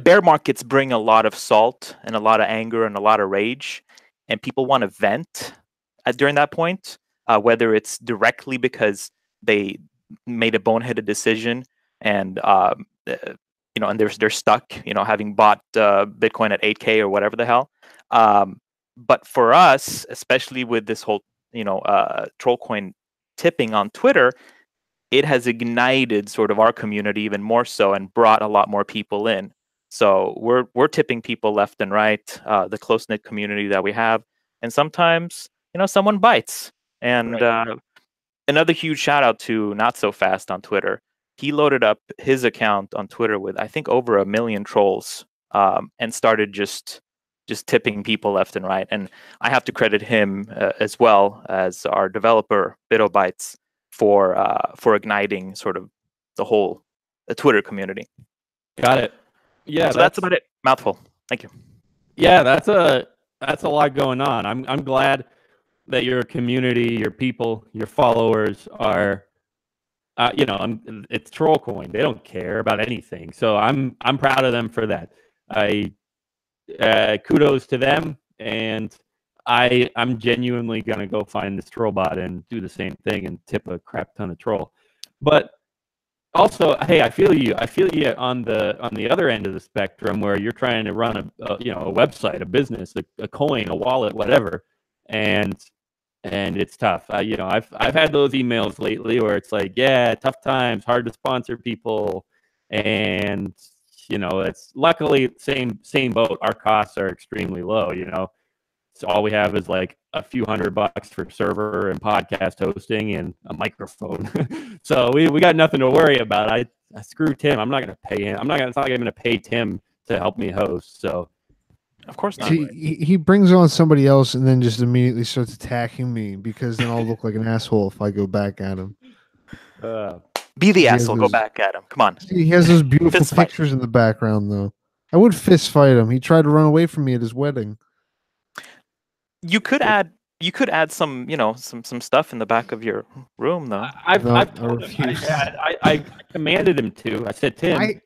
bear markets bring a lot of salt and a lot of anger and a lot of rage, and people want to vent during that point, whether it's directly because they made a boneheaded decision and and they're stuck, having bought Bitcoin at 8K or whatever the hell. But for us, especially with this whole Trollcoin tipping on Twitter, it has ignited sort of our community even more so and brought a lot more people in. So we're tipping people left and right, the close-knit community that we have, and sometimes someone bites. And another huge shout out to Not So Fast on Twitter. He loaded up his account on Twitter with, I think, over 1 million trolls, and started just tipping people left and right. And I have to credit him as well as our developer BitoBytes for igniting sort of the whole Twitter community. Got it. Yeah, so that's about it. Mouthful. Thank you. Yeah, that's a lot going on. I'm glad that your community, your people, your followers are, it's Trollcoin. They don't care about anything. So I'm proud of them for that. Kudos to them, and I'm genuinely gonna go find this troll bot and do the same thing and tip a crap ton of troll. But Also, hey, I feel you. I feel you on the other end of the spectrum where you're trying to run a website, a business, a coin, a wallet, whatever, and it's tough. I've had those emails lately where it's like, yeah, tough times, hard to sponsor people, and it's luckily same boat. Our costs are extremely low. So all we have is like a few $100 for server and podcast hosting and a microphone. So we got nothing to worry about. I screw Tim. I'm not going to pay him. It's not going to pay Tim to help me host. So Of course not. He brings on somebody else and then just immediately starts attacking me because then I'll look like an asshole if I go back at him. Be the asshole. Go back at him. Come on. He has those beautiful Fist fight. pictures in the background, though. I would fist fight him. He tried to run away from me at his wedding. You could add some some stuff in the back of your room though. I commanded him to. I said, Tim,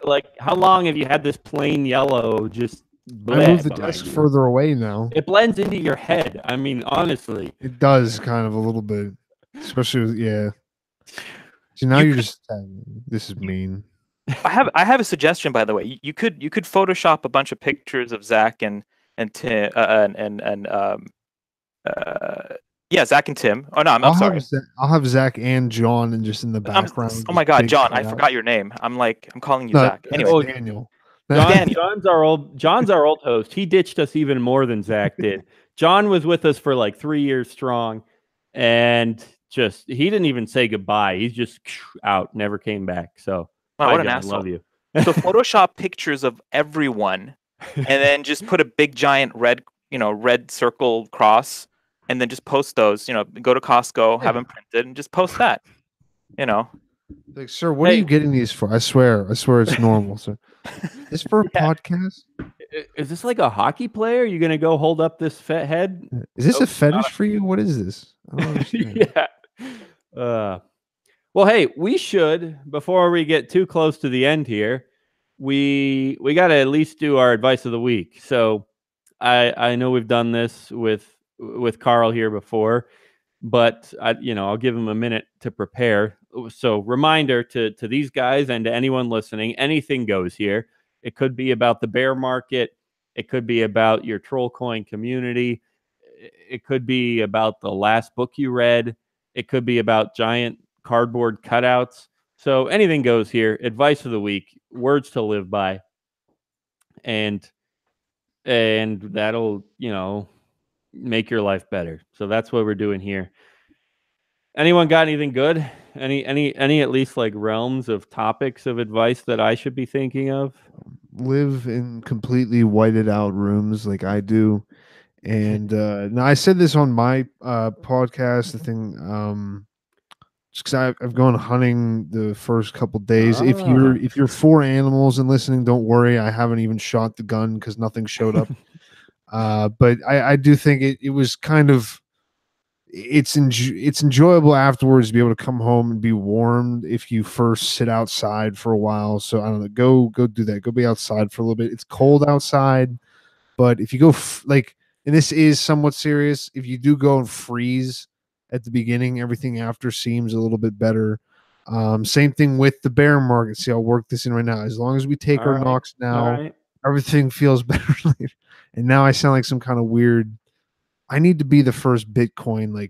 like, how long have you had this plain yellow just I moved the desk further away now. It blends into your head. I mean, honestly. It does kind of a little bit. Especially with, yeah. So now you're just this is mean. I have a suggestion, by the way. You could Photoshop a bunch of pictures of Zach and Tim Zach and Tim. Oh no, I'm sorry. I'll have Zach and John and just in the background. Oh my God, John! I forgot your name. I'm calling you Zach. Anyway, Daniel. John's our old host. He ditched us even more than Zach did. John was with us for like 3 years strong, and he didn't even say goodbye. He's just out, never came back. So what an asshole. I love you. So Photoshop pictures of everyone, and then just put a big giant red circle cross, and then just post those. Go to Costco, have them printed, and just post that. Like, sir, what are you getting these for? I swear it's normal, sir. Is for a podcast? Is this like a hockey player? You gonna go hold up this head? Is this a fetish for you? What is this? I don't understand. Yeah. Well, hey, we should, before we get too close to the end here, we got to at least do our advice of the week. So I know we've done this with Carl here before, but I'll give him a minute to prepare. So reminder to these guys and to anyone listening, anything goes here. It could be about the bear market. It could be about your troll coin community. It could be about the last book you read. It could be about giant cardboard cutouts. So anything goes here. Advice of the week, words to live by. And that'll, make your life better. So that's what we're doing here. Anyone got anything good? Any at least like realms of topics of advice that I should be thinking of? Live in completely whited out rooms like I do. And now I said this on my podcast, the thing, just because I've gone hunting the first couple days. If you're for animals and listening, don't worry. I haven't even shot the gun because nothing showed up. But I do think it was kind of it's enjoyable afterwards to be able to come home and be warmed if you first sit outside for a while. So I don't know, go do that. Go be outside for a little bit. It's cold outside, but if you go and this is somewhat serious, if you do go and freeze at the beginning, everything after seems a little bit better. Same thing with the bear market. See, I'll work this in right now. As long as we take our knocks now, everything feels better later. And now I sound like some kind of weird. I need to be the first Bitcoin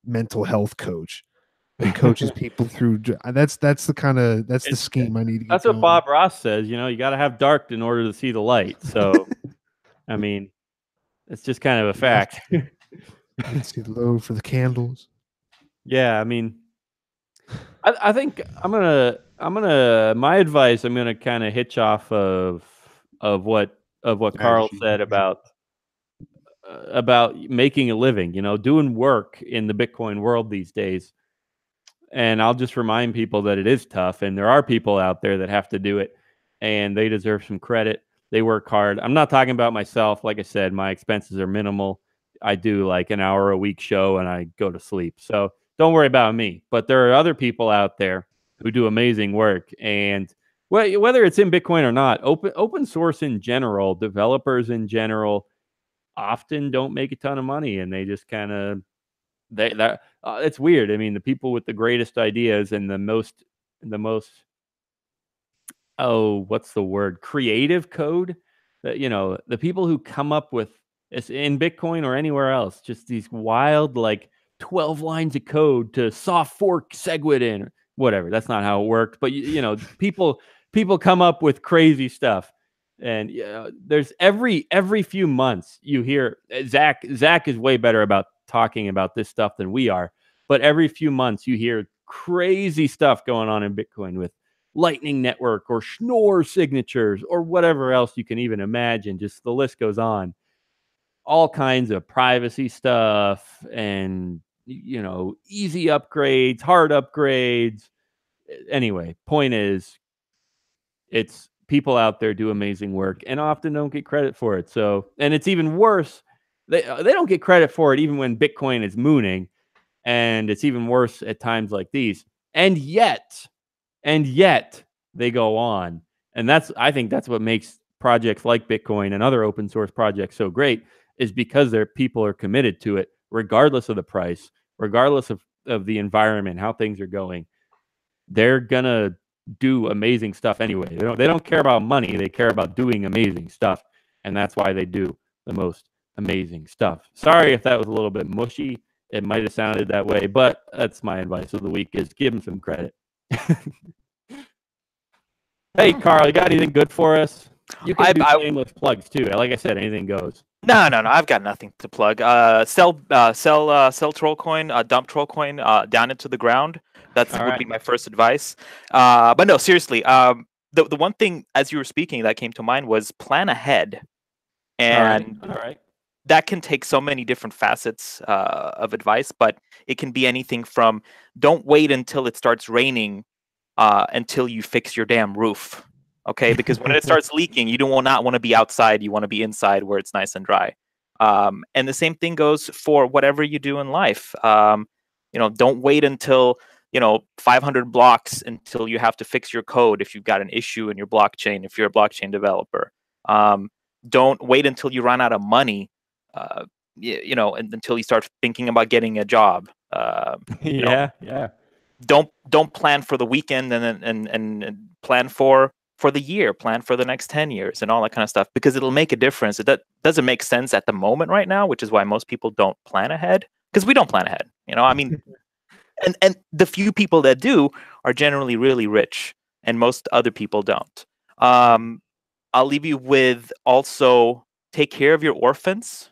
mental health coach that coaches people through. That's the scheme I need to get. That's what Bob Ross says. You got to have dark in order to see the light. So, I mean, it's just kind of a fact. Let's see the load for the candles. Yeah, I mean, I think my advice. I'm gonna kind of hitch off of what Carl said about making a living, doing work in the Bitcoin world these days. And I'll just remind people that it is tough, and there are people out there that have to do it, and they deserve some credit. They work hard. I'm not talking about myself. Like I said, my expenses are minimal. I do like an hour a week show and I go to sleep. So don't worry about me. But there are other people out there who do amazing work. And whether it's in Bitcoin or not, open source in general, developers in general often don't make a ton of money, and they just kind of it's weird. I mean, the people with the greatest ideas and the most what's the word? Creative code, that the people who come up with it's in Bitcoin or anywhere else, just these wild, like 12 lines of code to soft fork SegWit in, or whatever. That's not how it worked, but people come up with crazy stuff. And there's every few months you hear Zach is way better about talking about this stuff than we are, but every few months you hear crazy stuff going on in Bitcoin with Lightning Network or Schnorr signatures or whatever else you can even imagine. Just the list goes on. All kinds of privacy stuff and easy upgrades, hard upgrades. Anyway, point is, it's people out there do amazing work and often don't get credit for it. So, and it's even worse. They don't get credit for it even when Bitcoin is mooning, and it's even worse at times like these. And yet they go on. And I think that's what makes projects like Bitcoin and other open source projects so great, is because their people are committed to it, regardless of the price, regardless of the environment, how things are going. They're gonna do amazing stuff anyway. They don't care about money. They care about doing amazing stuff. And that's why they do the most amazing stuff. Sorry if that was a little bit mushy. It might have sounded that way, but that's my advice of the week, is give them some credit. Hey, Carl, you got anything good for us? You can do shameless plugs too. Like I said, anything goes. No. I've got nothing to plug. Sell Trollcoin, dump Trollcoin down into the ground. That would be my first advice. But no, seriously. The one thing as you were speaking that came to mind was plan ahead, and all right. That can take so many different facets of advice. But it can be anything from don't wait until it starts raining until you fix your damn roof. Okay, because when it starts leaking, you do not want to be outside. You want to be inside where it's nice and dry. And the same thing goes for whatever you do in life. Don't wait until 500 blocks until you have to fix your code if you've got an issue in your blockchain, if you're a blockchain developer. Don't wait until you run out of money, until you start thinking about getting a job. Yeah. Don't plan for the weekend and plan for the year, plan for the next 10 years and all that kind of stuff, because it'll make a difference. That doesn't make sense at the moment right now, which is why most people don't plan ahead, because we don't plan ahead. I mean, and the few people that do are generally really rich, and most other people don't. I'll leave you with also take care of your orphans.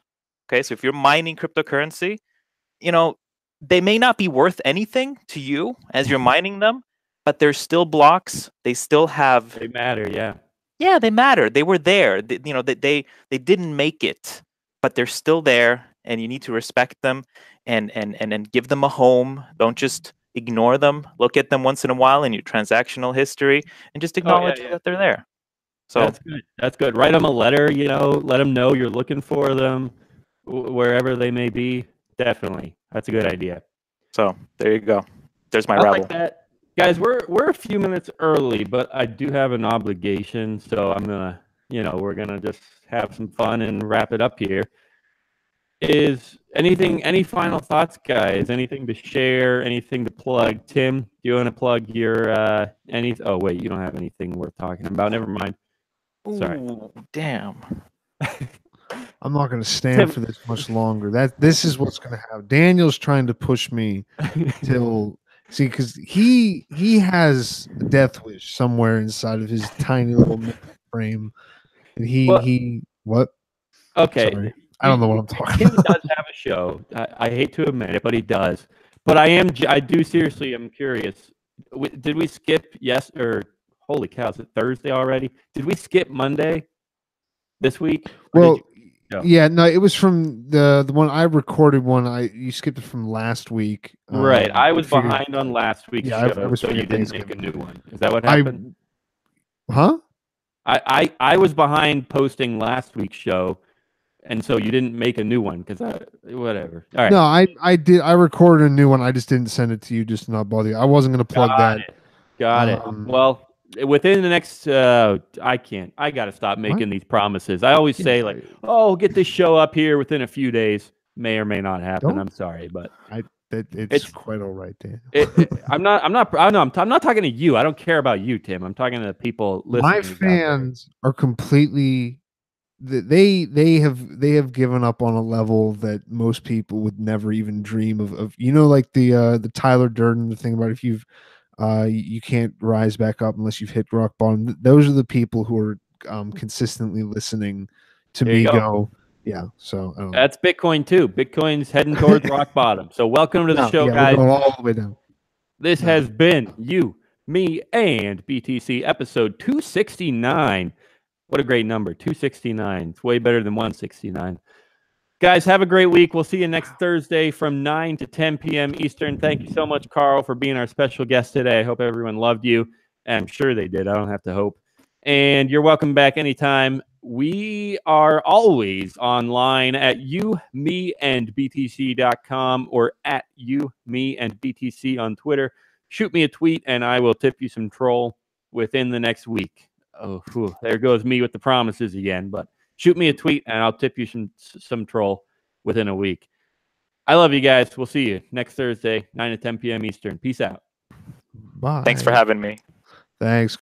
Okay, so if you're mining cryptocurrency, they may not be worth anything to you as you're mining them, but they're still blocks. They still have. They matter, yeah. Yeah, they matter. They were there. They didn't make it, but they're still there, and you need to respect them and give them a home. Don't just ignore them. Look at them once in a while in your transactional history and just acknowledge that they're there. So that's good. That's good. Write them a letter. Let them know you're looking for them wherever they may be. Definitely, that's a good idea. So there you go. There's my I rabble. like that. Guys, we're a few minutes early, but I do have an obligation, so I'm gonna, we're gonna just have some fun and wrap it up here. Is any final thoughts, guys? Anything to share? Anything to plug? Tim, do you want to plug your Oh wait, you don't have anything worth talking about. Never mind. Sorry. Ooh, damn. I'm not going to stand for this much longer. This is what's going to happen. Daniel's trying to push me till because he has a death wish somewhere inside of his tiny little frame, and he what? Okay, sorry. I don't know what I'm talking Tim about. does have a show. I hate to admit it, but he does. But I do seriously. I'm curious. Did we skip? Yes or holy cow? Is it Thursday already? Did we skip Monday this week? Well. Yeah, no, it was from the one I recorded. You skipped it from last week, right? I was behind on last week's show, I so you didn't make a new one. Is that what happened? I was behind posting last week's show, and so you didn't make a new one because whatever. All right. No, I did. I recorded a new one. I just didn't send it to you just to not bother you. I wasn't going to plug that. Got it. Well, within the next, I can't. I got to stop making these promises. I always say like, "Oh, get this show up here within a few days." may or may not happen. Don't- I'm sorry, but it's quite all right, Dan. I'm not talking to you. I don't care about you, Tim. I'm talking to the people listening. My fans are completely. They have given up on a level that most people would never even dream of. You know, like the Tyler Durden, the thing about if you've you can't rise back up unless you've hit rock bottom. Those are the people who are consistently listening to me go. Yeah, so I don't know. That's Bitcoin too. Bitcoin's heading towards rock bottom. So welcome to the show, guys. We're going all the way down. This has been You, Me, and BTC episode 269. What a great number, 269. It's way better than 169. Guys, have a great week. We'll see you next Thursday from 9 to 10 p.m. Eastern. Thank you so much, Carl, for being our special guest today. I hope everyone loved you. I'm sure they did. I don't have to hope. And you're welcome back anytime. We are always online at youmeandbtc.com or at youmeandbtc on Twitter. Shoot me a tweet and I will tip you some troll within the next week. Oh, whew, there goes me with the promises again. But shoot me a tweet and I'll tip you some troll within a week. I love you guys. We'll see you next Thursday, 9 to 10 p.m. Eastern. Peace out. Bye. Thanks for having me. Thanks.